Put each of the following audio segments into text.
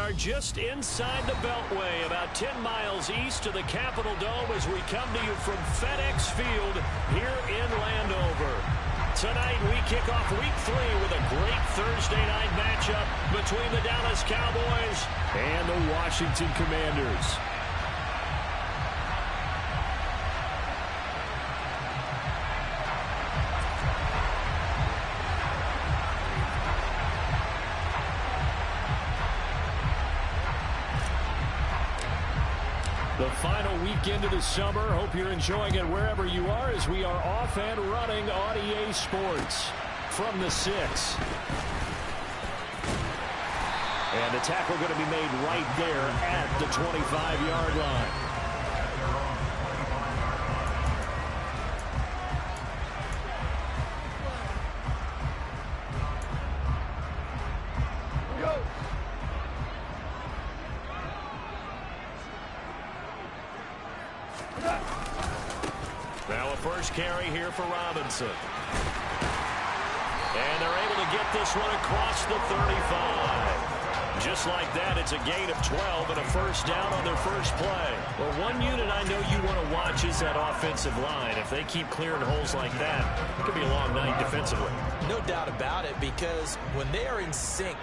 are just inside the Beltway, about 10 miles east of the Capitol Dome as we come to you from FedEx Field here in Landover. Tonight we kick off Week 3 with a great Thursday night matchup between the Dallas Cowboys and the Washington Commanders. The final weekend of the summer. Hope you're enjoying it wherever you are as we are off and running on EA Sports from the 6. And the tackle going to be made right there at the 25-yard line. Now a first carry here for Robinson. And they're able to get this one across the 35. Just like that, it's a gain of 12 and a first down on their first play. Well, one unit I know you want to watch is that offensive line. If they keep clearing holes like that, it could be a long night defensively. No doubt about it, because when they are in sync,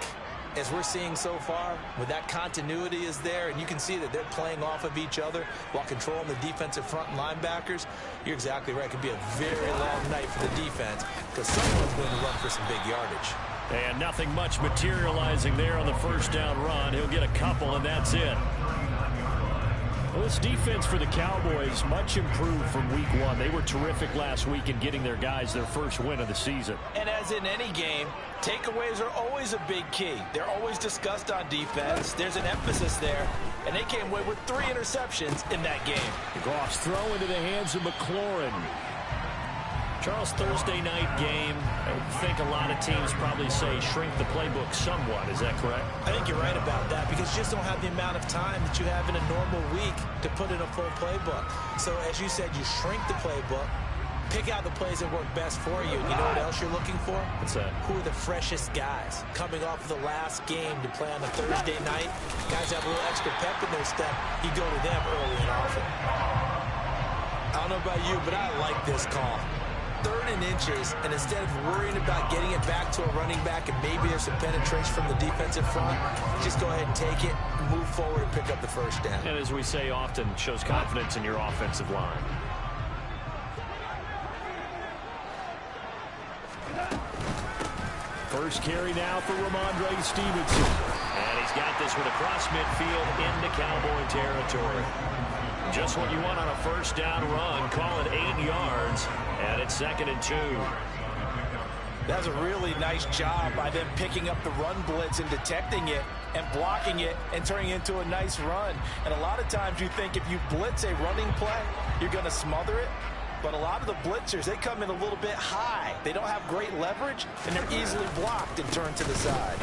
as we're seeing so far, when that continuity is there and you can see that they're playing off of each other while controlling the defensive front linebackers, you're exactly right. It could be a very long night for the defense because someone's going to run for some big yardage. And nothing much materializing there on the first down run. He'll get a couple, and that's it. Well, this defense for the Cowboys much improved from Week 1. They were terrific last week in getting their guys their first win of the season. And as in any game, takeaways are always a big key. They're always discussed on defense. There's an emphasis there, and they came away with 3 interceptions in that game. Goff's throw into the hands of McLaurin. Charles, Thursday night game, I think a lot of teams probably say shrink the playbook somewhat. Is that correct? I think you're right about that because you just don't have the amount of time that you have in a normal week to put in a full playbook. So as you said, you shrink the playbook, pick out the plays that work best for you. And you know what else you're looking for? What's that? Who are the freshest guys coming off of the last game to play on a Thursday night? Guys have a little extra pep in their step. You go to them early and often. I don't know about you, but I like this call. 3rd and inches, and instead of worrying about getting it back to a running back and maybe there's some penetration from the defensive front, just go ahead and take it, move forward, and pick up the first down. And as we say often, shows confidence in your offensive line. First carry now for Ramondre Stevenson. And he's got this one across midfield into Cowboy territory. Just what you want on a first down run. Call it 8 yards, and it's 2nd and 2. That's a really nice job by them picking up the run blitz and detecting it and blocking it and turning it into a nice run. And a lot of times you think if you blitz a running play, you're going to smother it. But a lot of the blitzers, they come in a little bit high. They don't have great leverage, and they're easily blocked and turned to the side.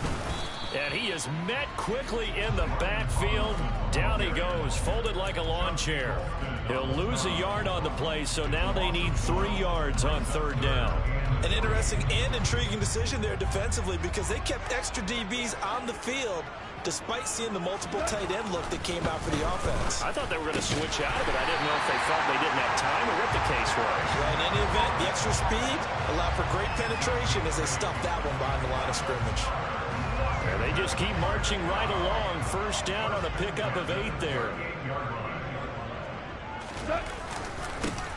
And he is met quickly in the backfield. Down he goes, folded like a lawn chair. He'll lose a yard on the play, so now they need 3 yards on 3rd down. An interesting and intriguing decision there defensively because they kept extra DBs on the field despite seeing the multiple tight end look that came out for the offense. I thought they were going to switch out of it. I didn't know if they felt they didn't have time or what the case was. Well, in any event, the extra speed allowed for great penetration as they stuffed that one behind the line of scrimmage. And they just keep marching right along. First down on a pickup of 8 there.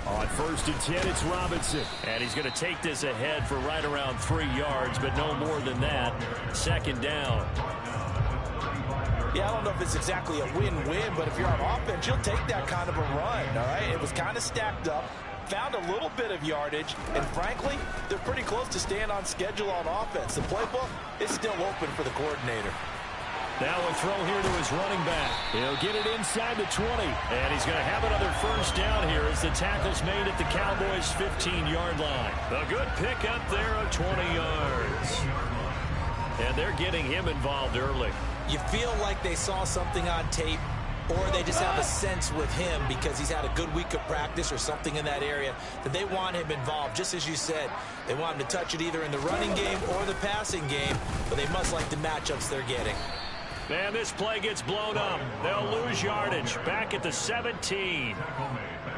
On 1st and 10, it's Robinson. And he's going to take this ahead for right around 3 yards, but no more than that. 2nd down. Yeah, I don't know if it's exactly a win-win, but if you're on offense, you'll take that kind of a run, all right? It was kind of stacked up. Found a little bit of yardage, and frankly, they're pretty close to staying on schedule on offense. The playbook is still open for the coordinator. Now a throw here to his running back. He'll get it inside the 20, and he's going to have another first down here as the tackle's made at the Cowboys' 15-yard line. A good pickup there of 20 yards. And they're getting him involved early. You feel like they saw something on tape, or they just have a sense with him because he's had a good week of practice or something in that area that they want him involved. Just as you said, they want him to touch it either in the running game or the passing game, but they must like the matchups they're getting. And this play gets blown up. They'll lose yardage. Back at the 17.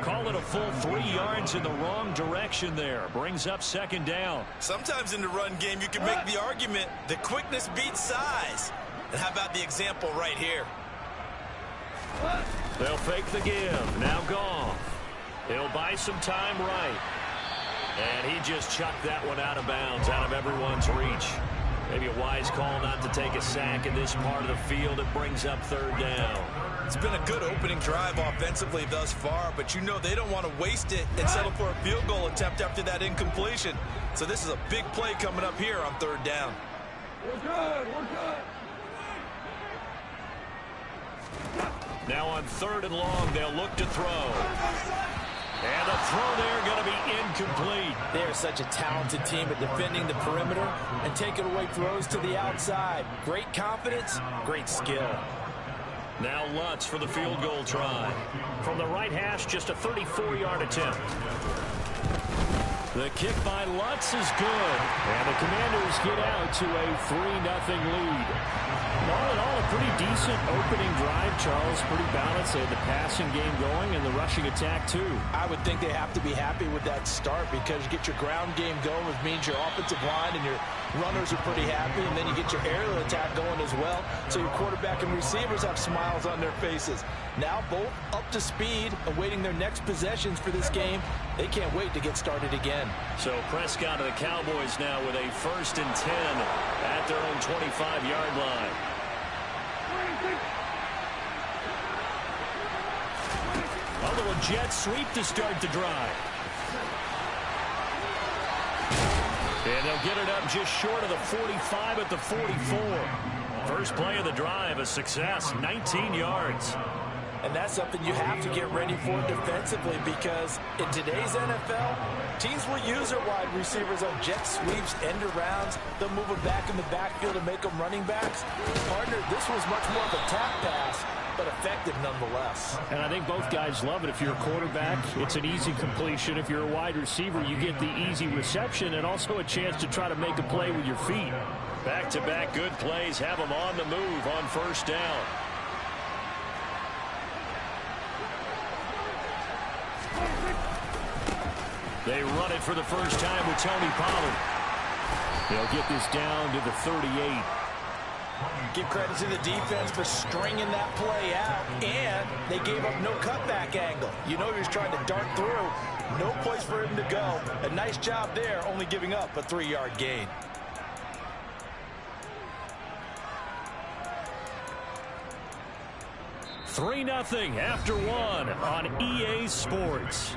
Call it a full 3 yards in the wrong direction there. Brings up second down. Sometimes in the run game, you can make the argument that quickness beats size. And how about the example right here? They'll fake the give. Now gone. He'll buy some time right. And he just chucked that one out of bounds, out of everyone's reach. Maybe a wise call not to take a sack in this part of the field. It brings up third down. It's been a good opening drive offensively thus far, but you know they don't want to waste it and settle for a field goal attempt after that incompletion. So this is a big play coming up here on third down. We're good. We're good. Now on third and long, they'll look to throw. And the throw there going to be incomplete. They are such a talented team at defending the perimeter and taking away throws to the outside. Great confidence, great skill. Now Lutz for the field goal try. From the right hash, just a 34-yard attempt. The kick by Lutz is good. And the Commanders get out to a 3-0 lead. All in all, a pretty decent opening drive, Charles. Pretty balanced. They had the passing game going and the rushing attack, too. I would think they have to be happy with that start because you get your ground game going, which means your offensive line and your runners are pretty happy, and then you get your aerial attack going as well. So your quarterback and receivers have smiles on their faces. Now both up to speed, awaiting their next possessions for this game. They can't wait to get started again. So Prescott and the Cowboys now with a 1st and 10 at their own 25-yard line. A little jet sweep to start the drive. And they'll get it up just short of the 45 at the 44. First play of the drive, a success, 19 yards. And that's something you have to get ready for defensively because in today's NFL, teams will use their wide receivers on jet sweeps, end arounds. They'll move them back in the backfield and make them running backs. Partner, this was much more of a tap pass, but effective nonetheless. And I think both guys love it. If you're a quarterback, it's an easy completion. If you're a wide receiver, you get the easy reception and also a chance to try to make a play with your feet. Back-to-back good plays have them on the move on first down. They run it for the first time with Tony Pollard. They'll get this down to the 38. Give credit to the defense for stringing that play out, and they gave up no cutback angle. You know he was trying to dart through. No place for him to go. A nice job there, only giving up a 3-yard gain. Three 3-0 after one on EA Sports.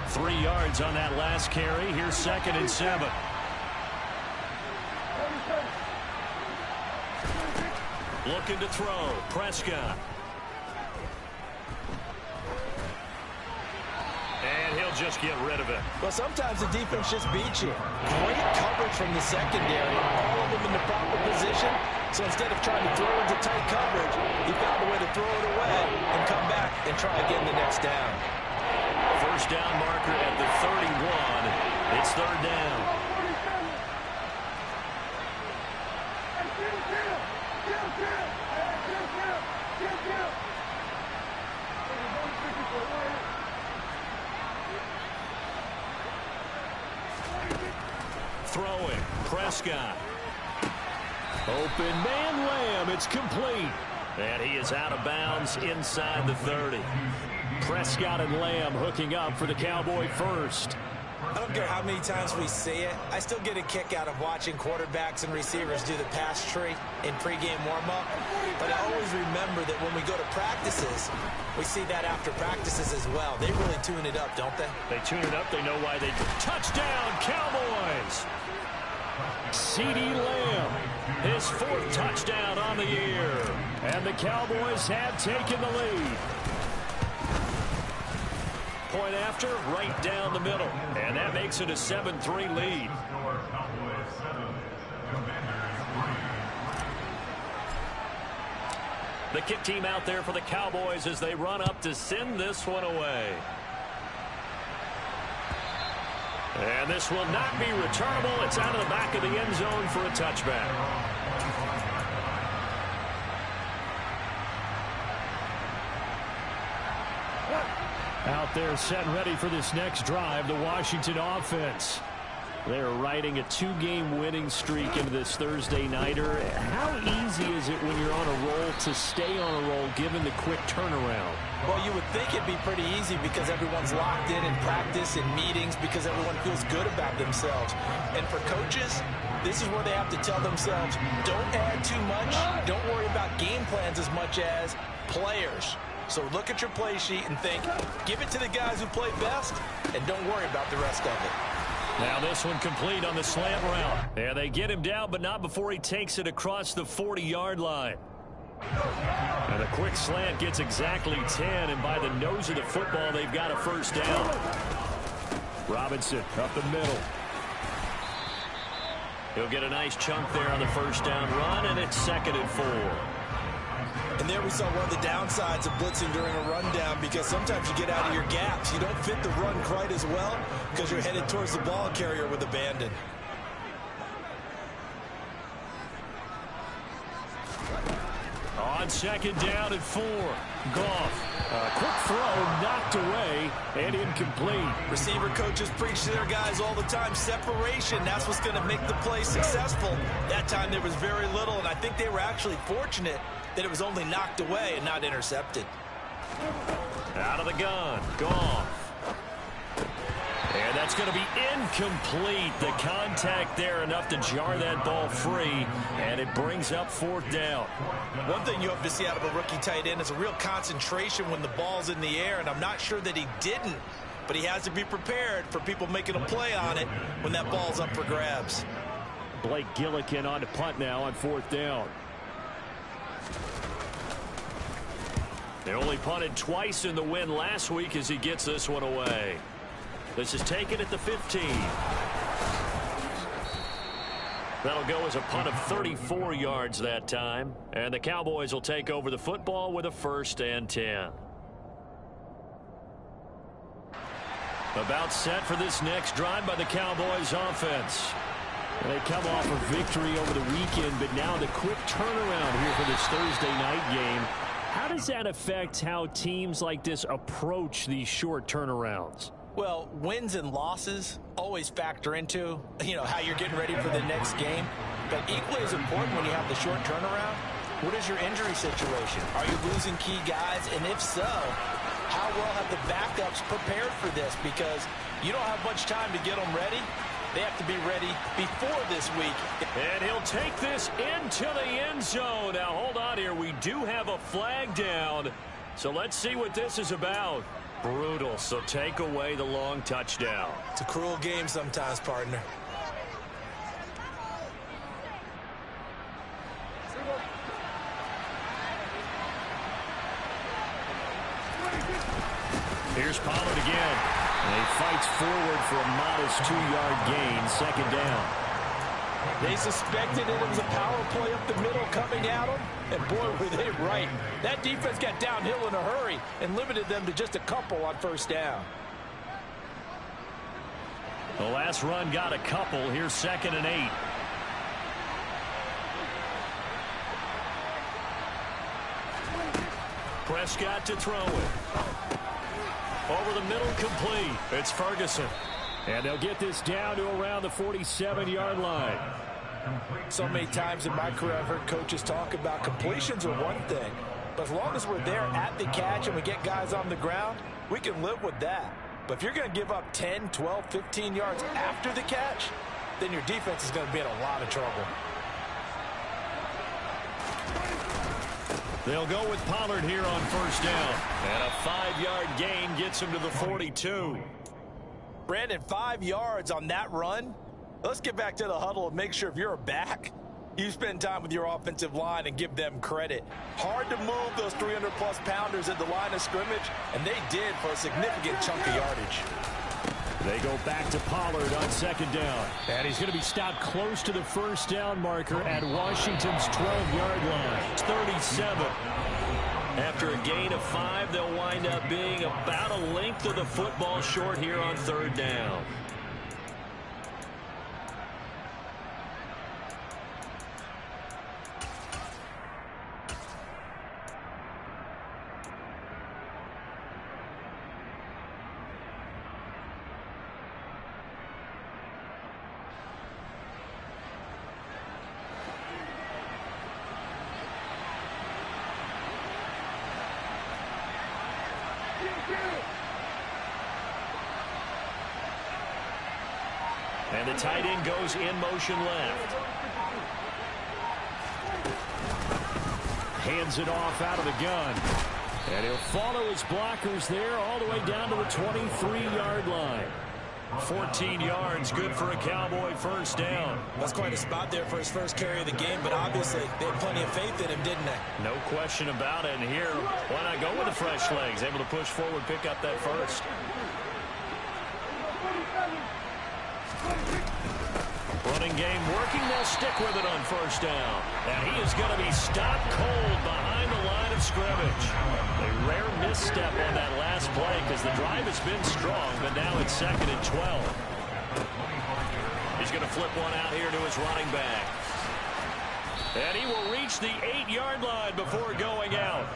3 yards on that last carry. Here's 2nd and 7. Looking to throw. Prescott. And he'll just get rid of it. Well, sometimes the defense just beats you. Great coverage from the secondary. All of them in the proper position. So instead of trying to throw into tight coverage, he found a way to throw it away and come back and try again the next down. First down marker at the 31. It's third down. Throwing. Prescott. Open man Lamb. It's complete. And he is out of bounds inside the 30. Prescott and Lamb hooking up for the Cowboy first. I don't care how many times we see it. I still get a kick out of watching quarterbacks and receivers do the pass tree in pregame warm-up. But I always remember that when we go to practices, we see that after practices as well. They really tune it up, don't they? They tune it up. They know why they do. Touchdown, Cowboys! CeeDee Lamb, his 4th touchdown on the year. And the Cowboys have taken the lead. Point after, right down the middle. And that makes it a 7-3 lead. The kick team out there for the Cowboys as they run up to send this one away. And this will not be returnable. It's out of the back of the end zone for a touchback. Out there set and ready for this next drive, the Washington offense. They're riding a 2-game winning streak into this Thursday nighter. How easy is it when you're on a roll to stay on a roll given the quick turnaround? Well, you would think it'd be pretty easy because everyone's locked in practice and meetings because everyone feels good about themselves. And for coaches, this is where they have to tell themselves, don't add too much, don't worry about game plans as much as players. So look at your play sheet and think, give it to the guys who play best, and don't worry about the rest of it. Now this one complete on the slant route. Yeah, they get him down, but not before he takes it across the 40-yard line. And a quick slant gets exactly 10, and by the nose of the football, they've got a first down. Robinson up the middle. He'll get a nice chunk there on the first down run, and it's 2nd and 4. And there we saw one of the downsides of blitzing during a rundown because sometimes you get out of your gaps. You don't fit the run quite as well because you're headed towards the ball carrier with abandon. On 2nd down and 4. Goff. A quick throw knocked away and incomplete. Receiver coaches preach to their guys all the time. Separation, that's what's going to make the play successful. That time there was very little, and I think they were actually fortunate that it was only knocked away and not intercepted. Out of the gun. Goff. And that's going to be incomplete. The contact there enough to jar that ball free, and it brings up 4th down. One thing you hope to see out of a rookie tight end is a real concentration when the ball's in the air, and I'm not sure that he didn't, but he has to be prepared for people making a play on it when that ball's up for grabs. Blake Gillikin on to punt now on 4th down. They only punted twice in the win last week as he gets this one away. This is taken at the 15. That'll go as a punt of 34 yards that time. And the Cowboys will take over the football with a 1st and 10. About set for this next drive by the Cowboys offense. They come off a victory over the weekend, but now the quick turnaround here for this Thursday night game. How does that affect how teams like this approach these short turnarounds? Well, wins and losses always factor into, how you're getting ready for the next game. But equally as important when you have the short turnaround, what is your injury situation? Are you losing key guys? And if so, how well have the backups prepared for this? Because you don't have much time to get them ready. They have to be ready before this week. And he'll take this into the end zone. Now, hold on here. We do have a flag down. So let's see what this is about. Brutal, so take away the long touchdown. It's a cruel game sometimes, partner. Here's Pollard again. And he fights forward for a modest 2-yard gain, 2nd down. They suspected it was a power play up the middle coming at them, and boy, were they right. That defense got downhill in a hurry and limited them to just a couple on 1st down. The last run got a couple. Here's 2nd and 8. Prescott to throw it. Over the middle, complete. It's Ferguson. And they'll get this down to around the 47-yard line. So many times in my career, I've heard coaches talk about completions are one thing. But as long as we're there at the catch and we get guys on the ground, we can live with that. But if you're going to give up 10, 12, 15 yards after the catch, then your defense is going to be in a lot of trouble. They'll go with Pollard here on 1st down. And a 5-yard gain gets him to the 42. Brandon, 5 yards on that run. Let's get back to the huddle and make sure if you're a back, you spend time with your offensive line and give them credit. Hard to move those 300-plus pounders at the line of scrimmage, and they did for a significant chunk of yardage. They go back to Pollard on 2nd down. And he's going to be stopped close to the 1st down marker at Washington's 12-yard line. It's 37. After a gain of 5, they'll wind up being about a length of the football short here on 3rd down. And the tight end goes in motion left. Hands it off out of the gun. And he'll follow his blockers there all the way down to the 23-yard line. 14 yards, good for a Cowboy first down. That's quite a spot there for his first carry of the game, but obviously they had plenty of faith in him, didn't they? No question about it. And here, why not go with the fresh legs? Able to push forward, pick up that first. Running game working. They'll stick with it on first down. And he is going to be stopped cold behind the line of scrimmage. A rare misstep on that last play because the drive has been strong, but now it's 2nd and 12. He's going to flip one out here to his running back. And he will reach the 8-yard line before going out.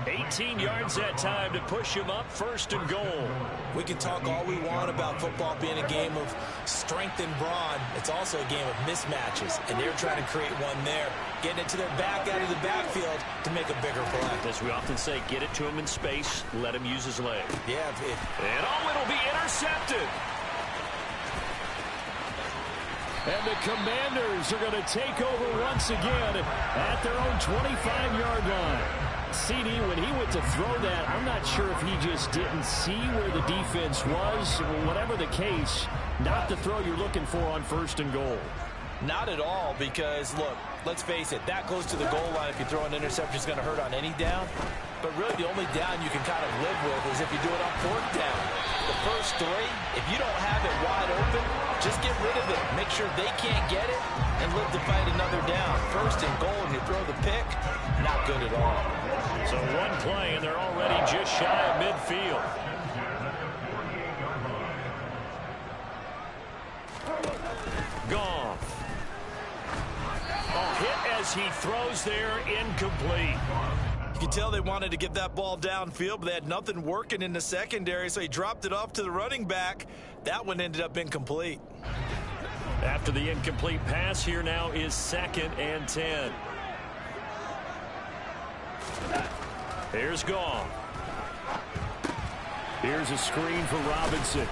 18 yards that time to push him up 1st and goal. We can talk all we want about football being a game of strength and brawn. It's also a game of mismatches, and they're trying to create one there, getting it to their back out of the backfield to make a bigger play. As we often say, get it to him in space, let him use his leg. Yeah. And it'll be intercepted. And the Commanders are going to take over once again at their own 25-yard line. CD, when he went to throw that, I'm not sure if he just didn't see where the defense was. Whatever the case, not the throw you're looking for on 1st and goal. Not at all, because, look, let's face it, that goes to the goal line. If you throw an interception, it's going to hurt on any down. But really, the only down you can kind of live with is if you do it on 4th down. The first 3, if you don't have it wide open, just get rid of it. Make sure they can't get it and live to fight another down. 1st and goal, and you throw the pick, not good at all. So one play, and they're already just shy of midfield. Goff. A hit as he throws there, incomplete. You can tell they wanted to get that ball downfield, but they had nothing working in the secondary, so he dropped it off to the running back. That one ended up incomplete. After the incomplete pass, here now is 2nd and 10. Here's Goff. Here's a screen for Robinson.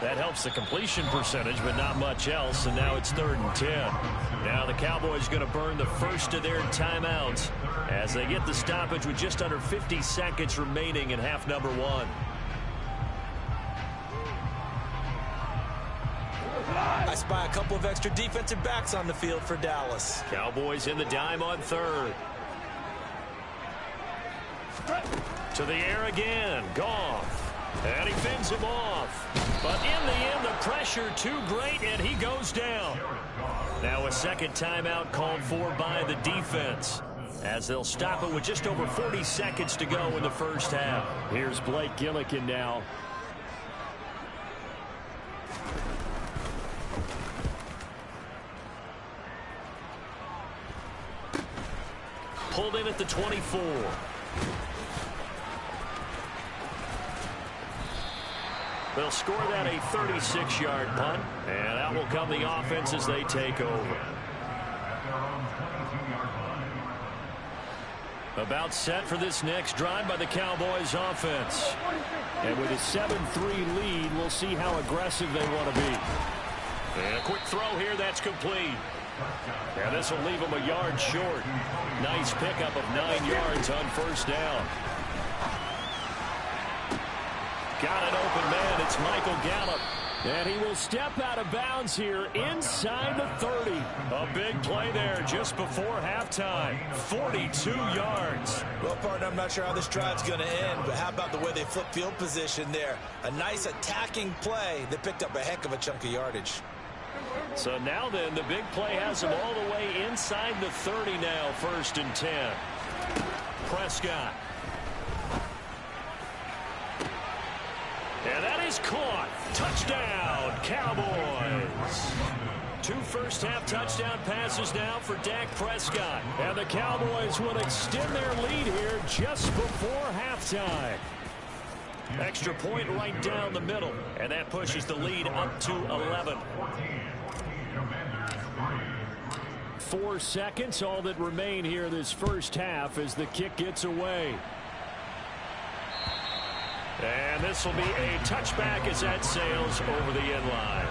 That helps the completion percentage, but not much else, and now it's 3rd and 10. Now the Cowboys going to burn the first of their timeouts as they get the stoppage with just under 50 seconds remaining in half number 1. I spy a couple of extra defensive backs on the field for Dallas. Cowboys in the dime on 3rd. To the air again. Goff. And he fends him off. But in the end, the pressure too great, and he goes down. Now a second timeout called for by the defense, as they'll stop it with just over 40 seconds to go in the first half. Here's Blake Gillikin now. Pulled in at the 24. They'll score that a 36-yard punt, and out will come the offense as they take over. About set for this next drive by the Cowboys offense. And with a 7-3 lead, we'll see how aggressive they want to be. And a quick throw here, that's complete. And this will leave them a yard short. Nice pickup of 9 yards on first down. Got an open man. It's Michael Gallup. And he will step out of bounds here inside the 30. A big play there just before halftime. 42 yards. Well, partner, I'm not sure how this drive's going to end, but how about the way they flip field position there? A nice attacking play that picked up a heck of a chunk of yardage. So now then, the big play has him all the way inside the 30 now, 1st and 10. Prescott. And that is caught. Touchdown, Cowboys. 2 first-half touchdown passes now for Dak Prescott. And the Cowboys will extend their lead here just before halftime. Extra point right down the middle. And that pushes the lead up to 11. 4 seconds, all that remain here this first half as the kick gets away. And this will be a touchback as that sails over the end line.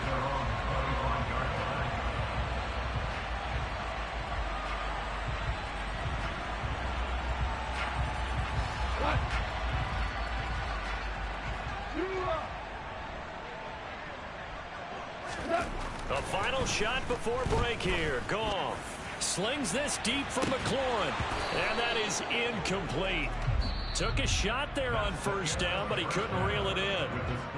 A final shot before break here. Goff slings this deep from McLaurin, and that is incomplete. Took a shot there on first down, but he couldn't reel it in.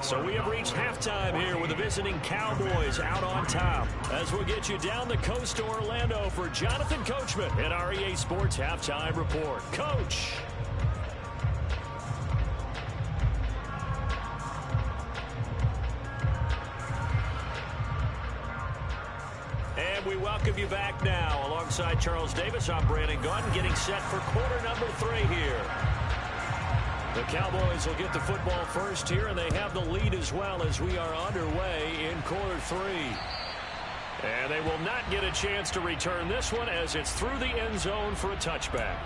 So we have reached halftime here with the visiting Cowboys out on top. As we'll get you down the coast to Orlando for Jonathan Coachman at our EA Sports Halftime Report. Coach. And we welcome you back now. Alongside Charles Davis, I'm Brandon Gaudin, getting set for quarter number 3 here. The Cowboys will get the football first here, and they have the lead as well as we are underway in quarter 3. And they will not get a chance to return this one as it's through the end zone for a touchback.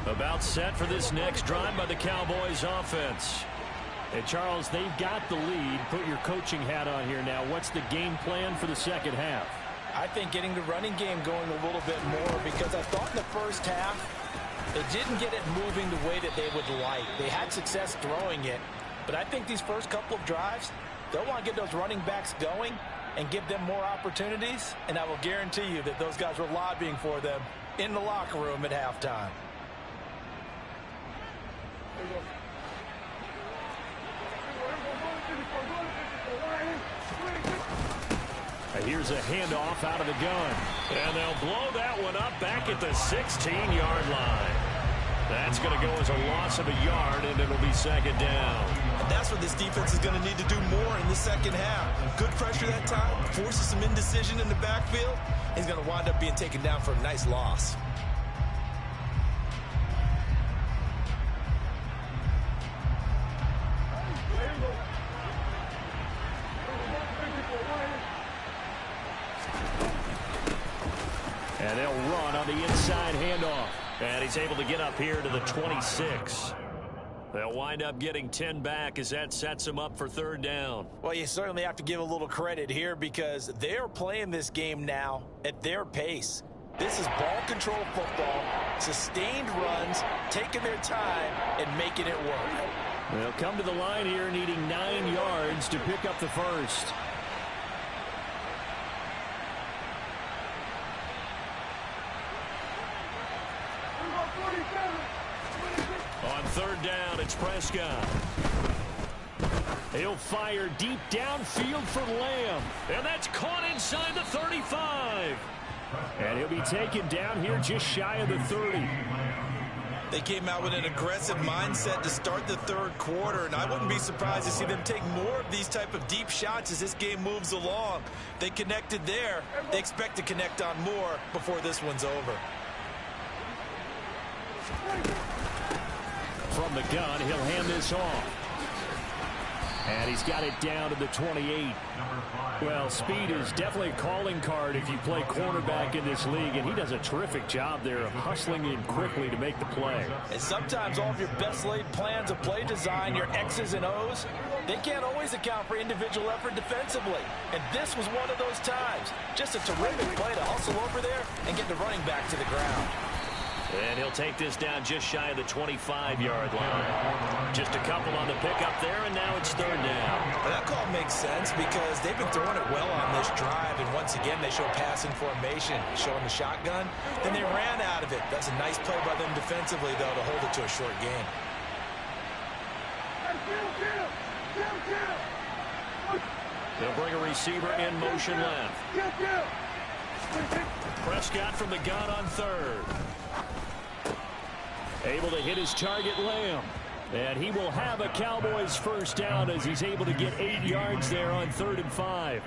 About set for this next drive by the Cowboys offense. And Charles, they've got the lead. Put your coaching hat on here now. What's the game plan for the second half? I think getting the running game going a little bit more, because I thought in the first half they didn't get it moving the way that they would like. They had success throwing it, but I think these first couple of drives, they'll want to get those running backs going and give them more opportunities, and I will guarantee you that those guys were lobbying for them in the locker room at halftime. And here's a handoff out of the gun. And they'll blow that one up back at the 16-yard line. That's going to go as a loss of a yard, and it'll be second down. And that's what this defense is going to need to do more in the second half. Good pressure that time, forces some indecision in the backfield. He's going to wind up being taken down for a nice loss. And they'll run on the inside handoff. And he's able to get up here to the 26. They'll wind up getting 10 back as that sets them up for third down. Well, you certainly have to give a little credit here because they're playing this game now at their pace. This is ball control football, sustained runs, taking their time, and making it work. They'll come to the line here needing 9 yards to pick up the first. On third down, it's Prescott. He'll fire deep downfield for Lamb. And that's caught inside the 35. And he'll be taken down here just shy of the 30. They came out with an aggressive mindset to start the third quarter, and I wouldn't be surprised to see them take more of these type of deep shots as this game moves along. They connected there. They expect to connect on more before this one's over. From the gun, he'll hand this off. And he's got it down to the 28. Well, speed is definitely a calling card if you play cornerback in this league, and he does a terrific job there of hustling in quickly to make the play. And sometimes all of your best laid plans of play design, your X's and O's, they can't always account for individual effort defensively. And this was one of those times. Just a terrific play to hustle over there and get the running back to the ground. And he'll take this down just shy of the 25-yard line. Just a couple on the pickup there, and now it's third down. Well, that call makes makes sense because they've been throwing it well on this drive, and once again they show passing formation, showing the shotgun. Then they ran out of it. That's a nice play by them defensively, though, to hold it to a short game. They'll bring a receiver in motion left. Prescott from the gun on third. Able to hit his target, Lamb. And he will have a Cowboys first down as he's able to get 8 yards there on 3rd and 5.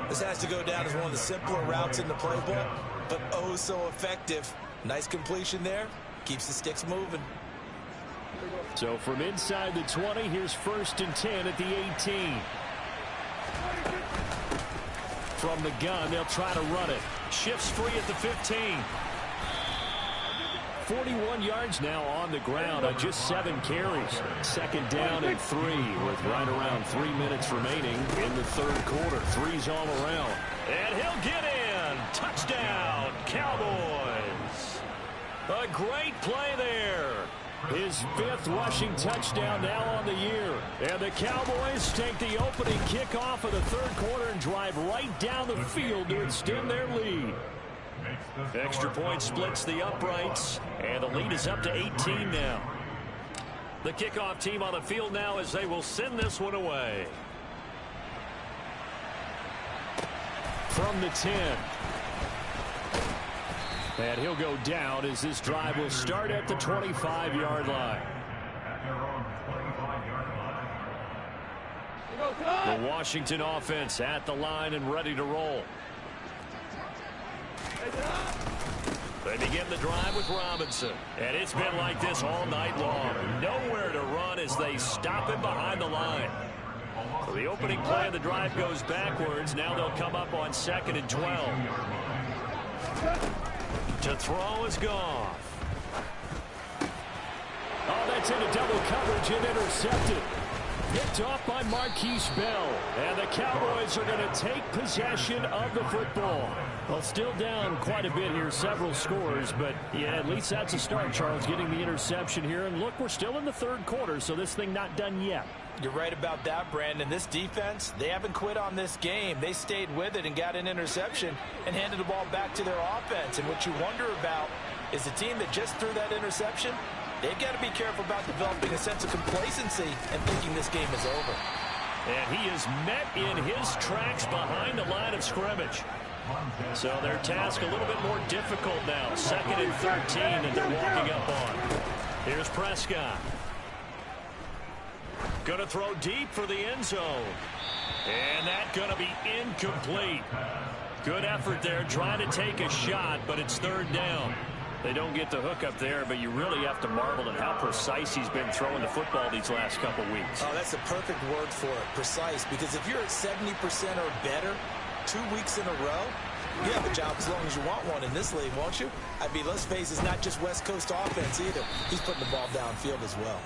This has to go down as one of the simpler routes in the playbook, but oh so effective. Nice completion there. Keeps the sticks moving. So from inside the 20, here's 1st and 10 at the 18. From the gun, they'll try to run it. Shifts free at the 15. 41 yards now on the ground on just 7 carries. 2nd down and 3 with right around 3 minutes remaining in the 3rd quarter. 3's all around. And he'll get in. Touchdown, Cowboys. A great play there. His 5th rushing touchdown now on the year. And the Cowboys take the opening kickoff of the 3rd quarter and drive right down the field to extend their lead. Extra point splits the uprights, and the lead is up to 18 now. The kickoff team on the field now as they will send this one away. From the 10. And he'll go down as this drive will start at the 25-yard line. The Washington offense at the line and ready to roll. They begin the drive with Robinson. And it's been like this all night long. Nowhere to run as they stop him behind the line. So the opening play of the drive goes backwards. Now they'll come up on 2nd and 12. To throw is Goff. Oh, that's into double coverage and intercepted. Picked off by Marquise Bell. And the Cowboys are going to take possession of the football. Well, still down quite a bit here, several scores, but yeah, at least that's a start, Charles, getting the interception here. And look, we're still in the 3rd quarter, so this thing not done yet. You're right about that, Brandon. This defense, they haven't quit on this game. They stayed with it and got an interception and handed the ball back to their offense. And what you wonder about is the team that just threw that interception, they've got to be careful about developing a sense of complacency and thinking this game is over. And he is met in his tracks behind the line of scrimmage. So their task a little bit more difficult now. 2nd and 13 that they're walking up on. Here's Prescott. Going to throw deep for the end zone. And that's going to be incomplete. Good effort there trying to take a shot, but it's 3rd down. They don't get the hook up there, but you really have to marvel at how precise he's been throwing the football these last couple weeks. Oh, that's the perfect word for it, precise, because if you're at 70% or better 2 weeks in a row, you have a job as long as you want one in this league, won't you? I mean, let's face it, it's not just West Coast offense either. He's putting the ball downfield as well.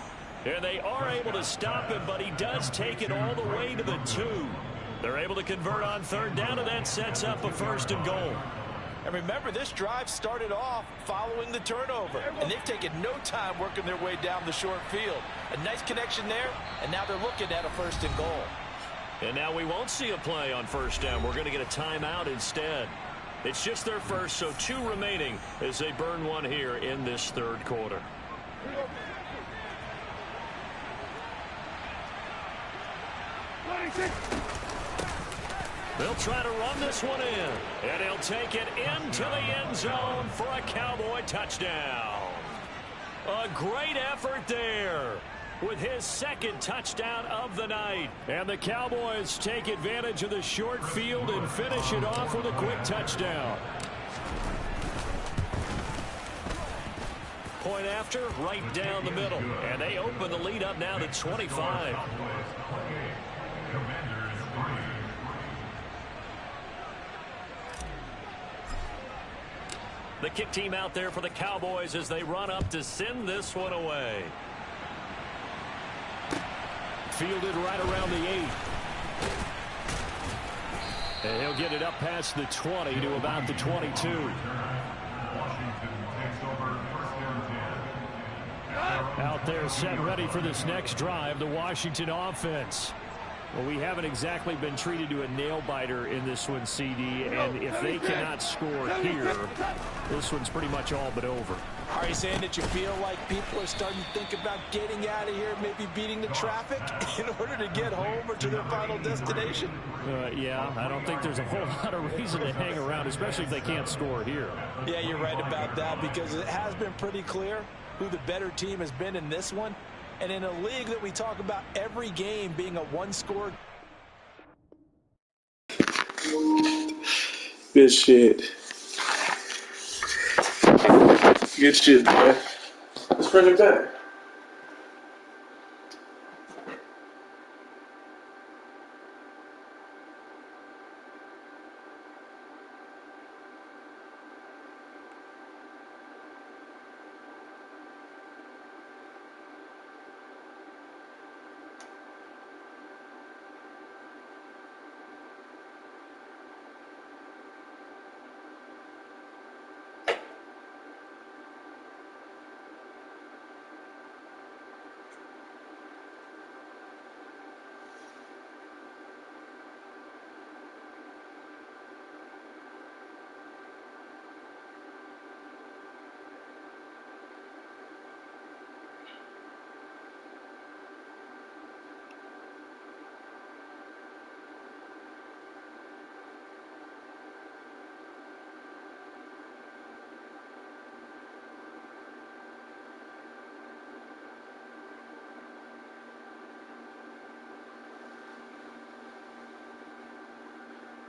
And they are able to stop him, but he does take it all the way to the 2. They're able to convert on 3rd down, and that sets up a 1st and goal. And remember, this drive started off following the turnover, and they've taken no time working their way down the short field. A nice connection there, and now they're looking at a 1st and goal. And now we won't see a play on 1st down. We're going to get a timeout instead. It's just their first, so 2 remaining as they burn one here in this 3rd quarter. They'll try to run this one in, and he'll take it into the end zone for a Cowboy touchdown. A great effort there with his 2nd touchdown of the night. And the Cowboys take advantage of the short field and finish it off with a quick touchdown. Point after, right down the middle. And they open the lead up now to 25. The kick team out there for the Cowboys as they run up to send this one away. Fielded right around the 8. And he'll get it up past the 20 to about the 22. Out there set ready for this next drive, the Washington offense. Well, we haven't exactly been treated to a nail-biter in this one, CD, and if they cannot score here, this one's pretty much all but over. Are you saying that you feel like people are starting to think about getting out of here, maybe beating the traffic in order to get home or to their final destination? Yeah, I don't think there's a whole lot of reason to hang around, especially if they can't score here. Yeah, you're right about that, because it has been pretty clear who the better team has been in this one. And in a league that we talk about every game being a one-score. Good shit. Good shit, man. Let's bring it back.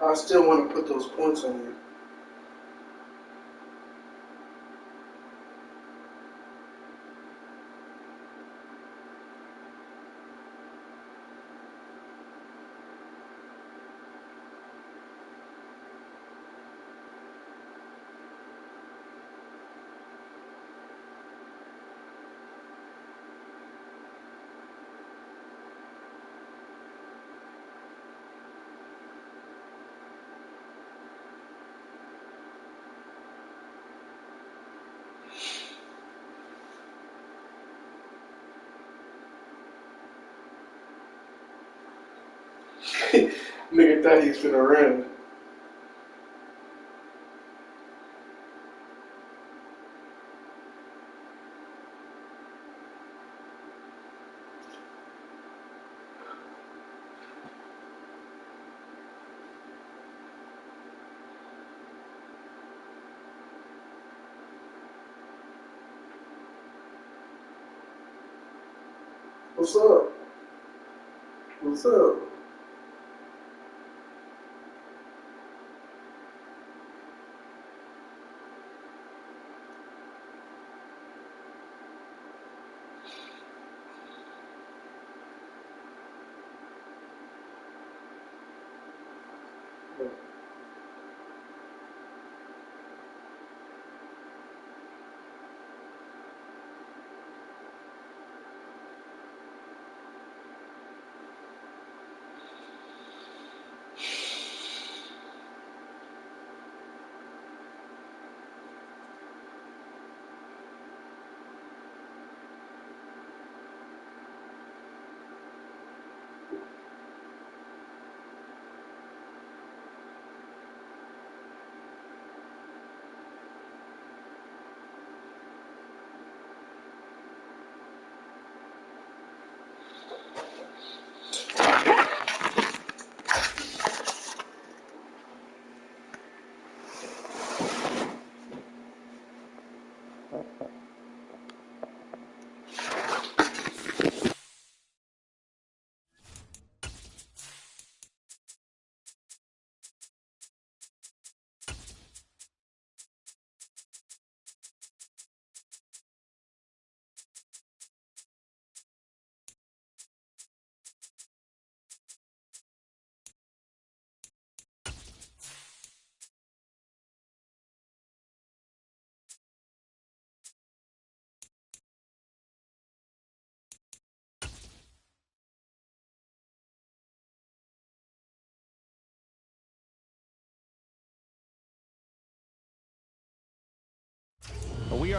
I still want to put those points on you. Nigga thought he was finna run. What's up? What's up?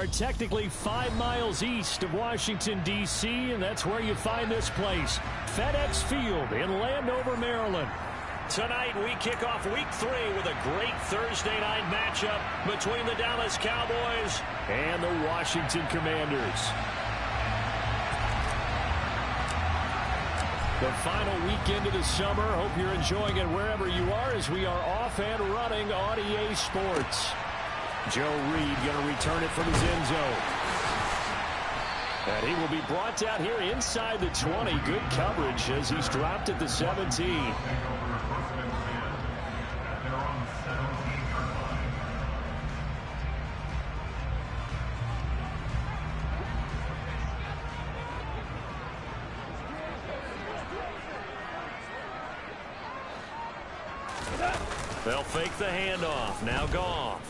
are technically 5 miles east of Washington, D.C., and that's where you find this place, FedEx Field in Landover, Maryland. Tonight, we kick off Week 3 with a great Thursday night matchup between the Dallas Cowboys and the Washington Commanders. The final weekend of the summer. Hope you're enjoying it wherever you are as we are off and running on EA Sports. Joe Reed going to return it from his end zone. And he will be brought down here inside the 20. Good coverage as he's dropped at the 17. They'll fake the handoff. Now Goff.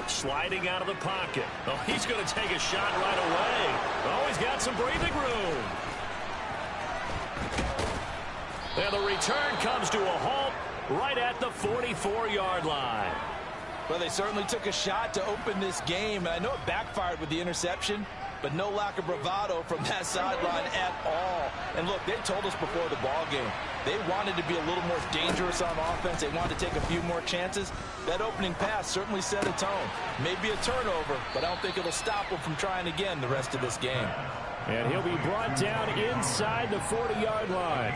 Sliding out of the pocket. Oh, he's going to take a shot right away. Oh, he's got some breathing room. And the return comes to a halt right at the 44-yard line. Well, they certainly took a shot to open this game. I know it backfired with the interception, but no lack of bravado from that sideline at all. And look, they told us before the ball game, they wanted to be a little more dangerous on offense. They wanted to take a few more chances. That opening pass certainly set a tone. Maybe a turnover, but I don't think it'll stop them from trying again the rest of this game. And he'll be brought down inside the 40-yard line.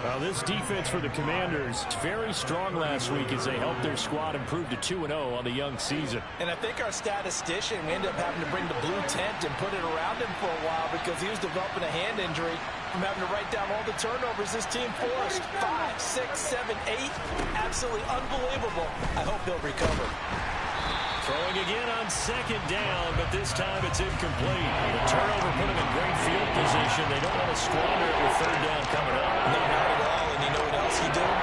Well, this defense for the Commanders, very strong last week as they helped their squad improve to 2-0 on the young season. And I think our statistician, we ended up having to bring the blue tent and put it around him for a while because he was developing a hand injury from having to write down all the turnovers this team forced. 5, 6, 7, 8. Absolutely unbelievable. I hope he'll recover. Throwing again on second down, but this time it's incomplete. The turnover put him in great field position. They don't want to squander it with third down coming up. No, not at all. And you know what else he did?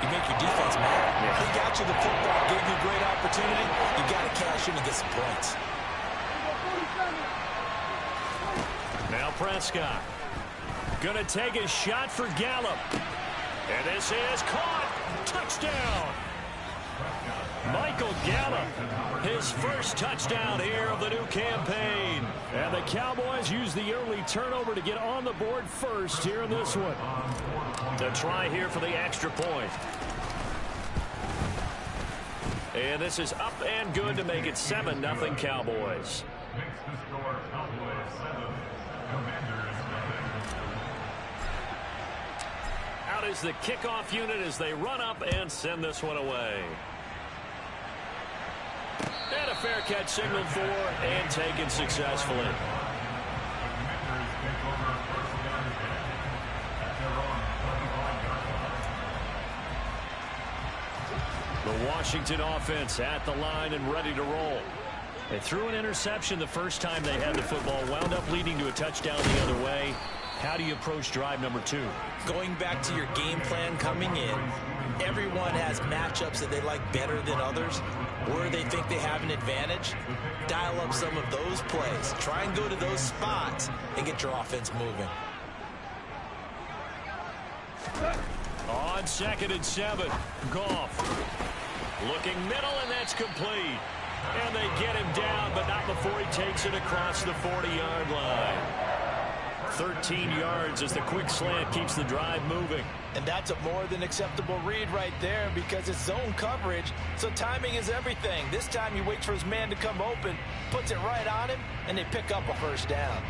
You make your defense mad. Yeah. He got you the football, gave you a great opportunity. You got to cash in and get some points. Now Prescott. Going to take a shot for Gallup. And this is caught. Touchdown. Michael Gallup, his first touchdown here of the new campaign. And the Cowboys use the early turnover to get on the board first here in this one. To try here for the extra point. And this is up and good to make it 7-0 Cowboys. Out is the kickoff unit as they run up and send this one away. And a fair catch signaled for and taken successfully. The Washington offense at the line and ready to roll. They threw an interception the first time they had the football, wound up leading to a touchdown the other way. How do you approach drive number 2? Going back to your game plan coming in, everyone has matchups that they like better than others. Where they think they have an advantage, dial up some of those plays. Try and go to those spots and get your offense moving. On 2nd and 7, Goff. Looking middle, and that's complete. And they get him down, but not before he takes it across the 40-yard line. 13 yards as the quick slant keeps the drive moving. And that's a more than acceptable read right there because it's zone coverage, so timing is everything. This time he waits for his man to come open, puts it right on him, and they pick up a first down.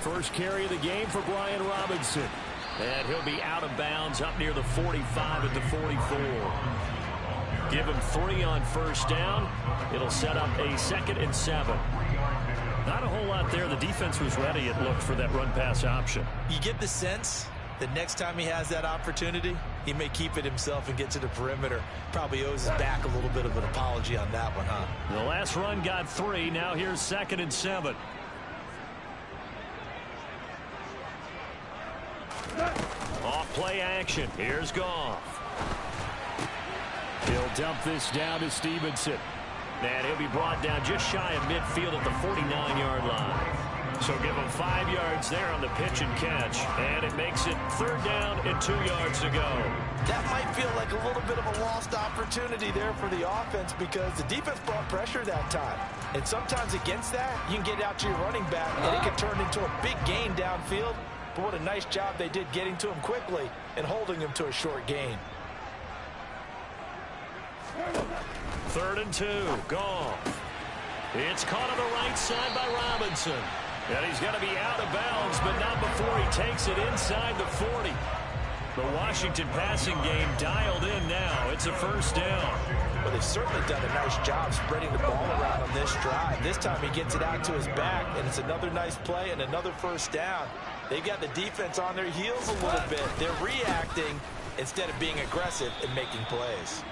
First carry of the game for Brian Robinson. And he'll be out of bounds up near the 45 at the 44. Give him 3 on first down. It'll set up a 2nd and 7. Not a whole lot there. The defense was ready, it looked, for that run-pass option. You get the sense that next time he has that opportunity, he may keep it himself and get to the perimeter. Probably owes his back a little bit of an apology on that one, huh? The last run got 3. Now here's 2nd and 7. Off play action. Here's Goff. He'll dump this down to Stevenson. And he'll be brought down just shy of midfield at the 49-yard line. So give them 5 yards there on the pitch and catch, and it makes it 3rd down and 2 yards to go. That might feel like a little bit of a lost opportunity there for the offense because the defense brought pressure that time. And sometimes against that, you can get out to your running back, and it can turn into a big gain downfield. But what a nice job they did getting to him quickly and holding him to a short gain. 3rd and 2, Goff. It's caught on the right side by Robinson. And he's going to be out of bounds, but not before he takes it inside the 40. The Washington passing game dialed in now. It's a 1st down. Well, they've certainly done a nice job spreading the ball around on this drive. This time he gets it out to his back, and it's another nice play and another 1st down. They've got the defense on their heels a little bit. They're reacting instead of being aggressive and making plays.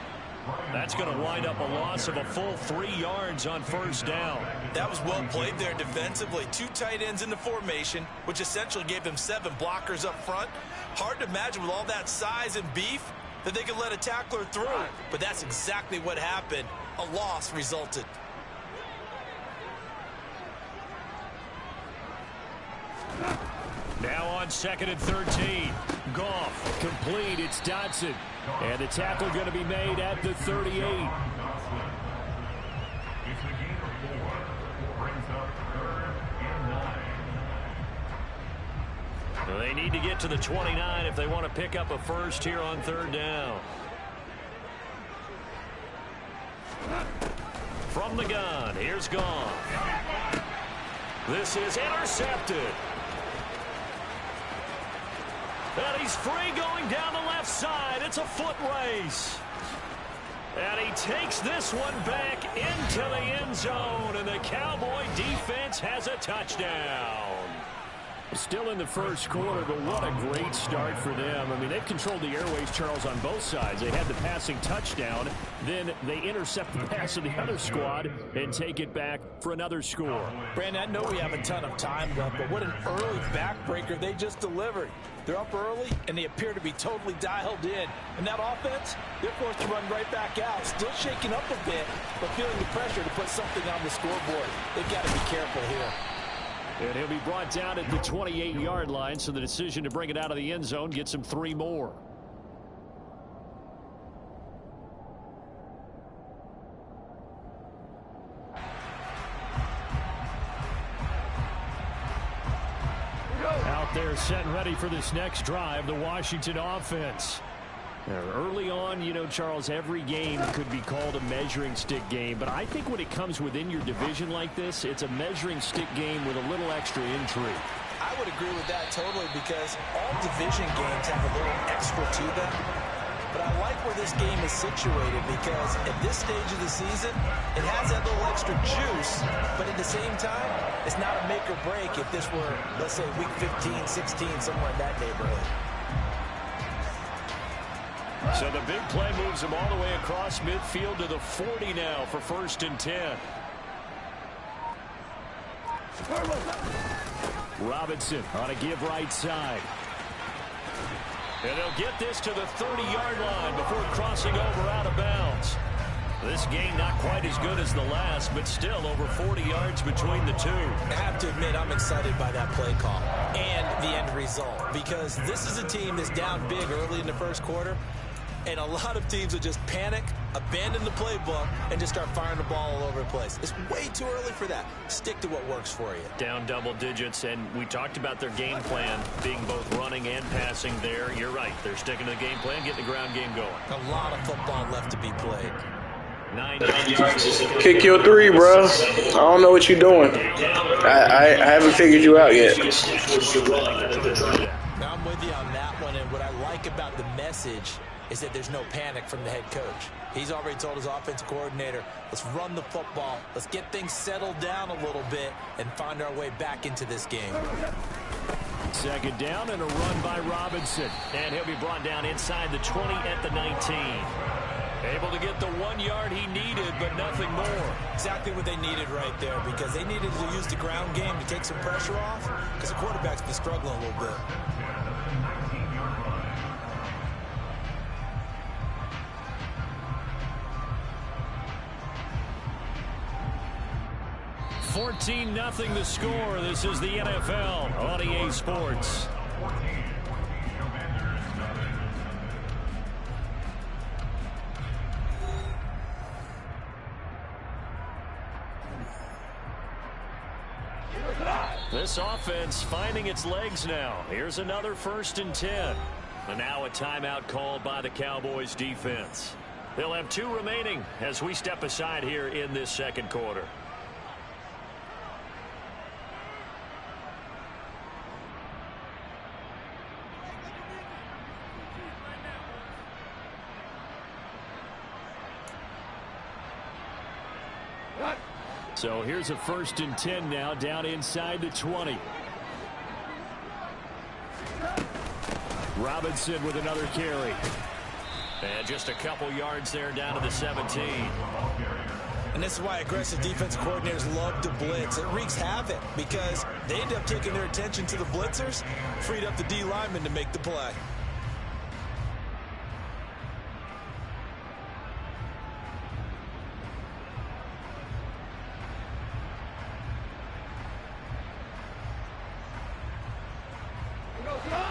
That's going to wind up a loss of a full 3 yards on 1st down. That was well played there defensively. 2 tight ends in the formation, which essentially gave them 7 blockers up front. Hard to imagine with all that size and beef that they could let a tackler through. But that's exactly what happened. A loss resulted. Now on 2nd and 13. Goff complete. It's Dotson. And the tackle going to be made at the 38. They need to get to the 29 if they want to pick up a first here on 3rd down. From the gun, here's Goff. This is intercepted. And he's free going down the left side. It's a foot race. And he takes this one back into the end zone. And the Cowboy defense has a touchdown. Still in the 1st quarter, but what a great start for them. I mean, they've controlled the airways, Charles, on both sides. They had the passing touchdown. Then they intercept the pass of the other squad and take it back for another score. Brandon, I know we have a ton of time left, but what an early backbreaker they just delivered. They're up early, and they appear to be totally dialed in. And that offense, they're forced to run right back out. Still shaking up a bit, but feeling the pressure to put something on the scoreboard. They've got to be careful here. And he'll be brought down at the 28-yard line, so the decision to bring it out of the end zone gets him 3 more. Out there set and ready for this next drive, the Washington offense. Early on, you know, Charles, every game could be called a measuring stick game. But I think when it comes within your division like this, it's a measuring stick game with a little extra intrigue. I would agree with that totally because all division games have a little extra to them. But I like where this game is situated because at this stage of the season, it has that little extra juice. But at the same time, it's not a make or break if this were, let's say, week 15, 16, somewhere in that neighborhood. So the big play moves him all the way across midfield to the 40 now for 1st and 10. Robinson on a give right side. And they'll get this to the 30-yard line before crossing over out of bounds. This game not quite as good as the last, but still over 40 yards between the two. I have to admit, I'm excited by that play call and the end result because this is a team that's down big early in the 1st quarter. And a lot of teams will just panic, abandon the playbook, and just start firing the ball all over the place. It's way too early for that. Stick to what works for you. Down double digits, and we talked about their game plan being both running and passing there. You're right. They're sticking to the game plan, getting the ground game going. A lot of football left to be played. 9 yards. Kick your 3, bro. I don't know what you're doing. I haven't figured you out yet. Now I'm with you on that one, and what I like about the message is that there's no panic from the head coach. He's already told his offensive coordinator, let's run the football, let's get things settled down a little bit and find our way back into this game. 2nd down and a run by Robinson. And he'll be brought down inside the 20 at the 19. Able to get the 1 yard he needed, but nothing more. Exactly what they needed right there because they needed to use the ground game to take some pressure off because the quarterback's been struggling a little bit. 14-0 the score. This is the NFL on EA Sports. This offense finding its legs now. Here's another 1st and 10. And now a timeout called by the Cowboys defense. They'll have 2 remaining as we step aside here in this second quarter. So here's a 1st and 10 now, down inside the 20. Robinson with another carry. And just a couple yards there down to the 17. And this is why aggressive defense coordinators love to blitz. It wreaks havoc because they end up taking their attention to the blitzers, freed up the D lineman to make the play.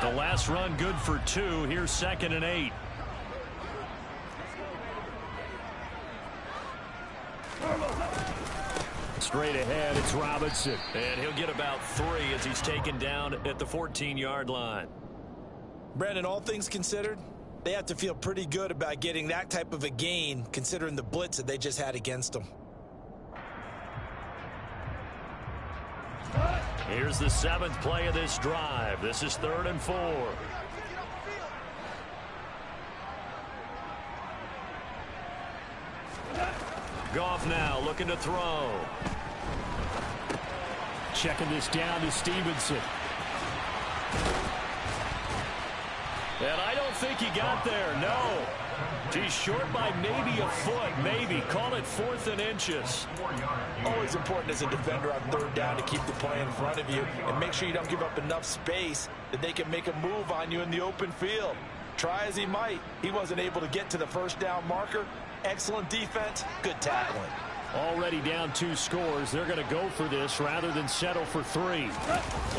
The last run good for 2. Here's 2nd and 8. Straight ahead, it's Robinson. And he'll get about 3 as he's taken down at the 14-yard line. Brandon, all things considered, they have to feel pretty good about getting that type of a gain considering the blitz that they just had against them. Here's the 7th play of this drive. This is 3rd and 4. Goff now looking to throw. Checking this down to Stevenson. And I don't think he got there, no. He's short by maybe a foot, maybe. Call it 4th and inches. Always important as a defender on 3rd down to keep the play in front of you and make sure you don't give up enough space that they can make a move on you in the open field. Try as he might, he wasn't able to get to the 1st down marker. Excellent defense, good tackling. Already down 2 scores. They're going to go for this rather than settle for 3.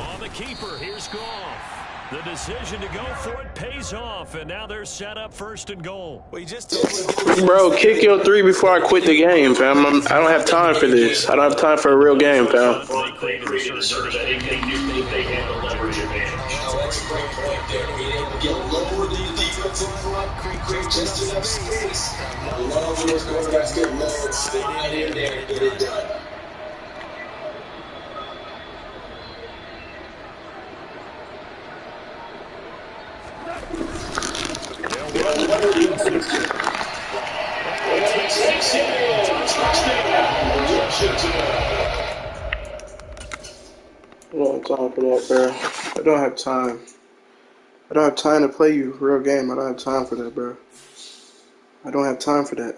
On the keeper, here's Goff. The decision to go for it pays off, and now they're set up 1st and goal. Well, you just Bro, kick your 3 before I quit the game, fam. I don't have time for this. I don't have time for a real game, fam. They created a surge that they knew they handle leverage advantage. Get lower the defensive front, create just enough space. I love when those quarterbacks get low and slide in there and get it done. I don't have time for that, bro. I don't have time. I don't have time to play you a real game. I don't have time for that, bro. I don't have time for that.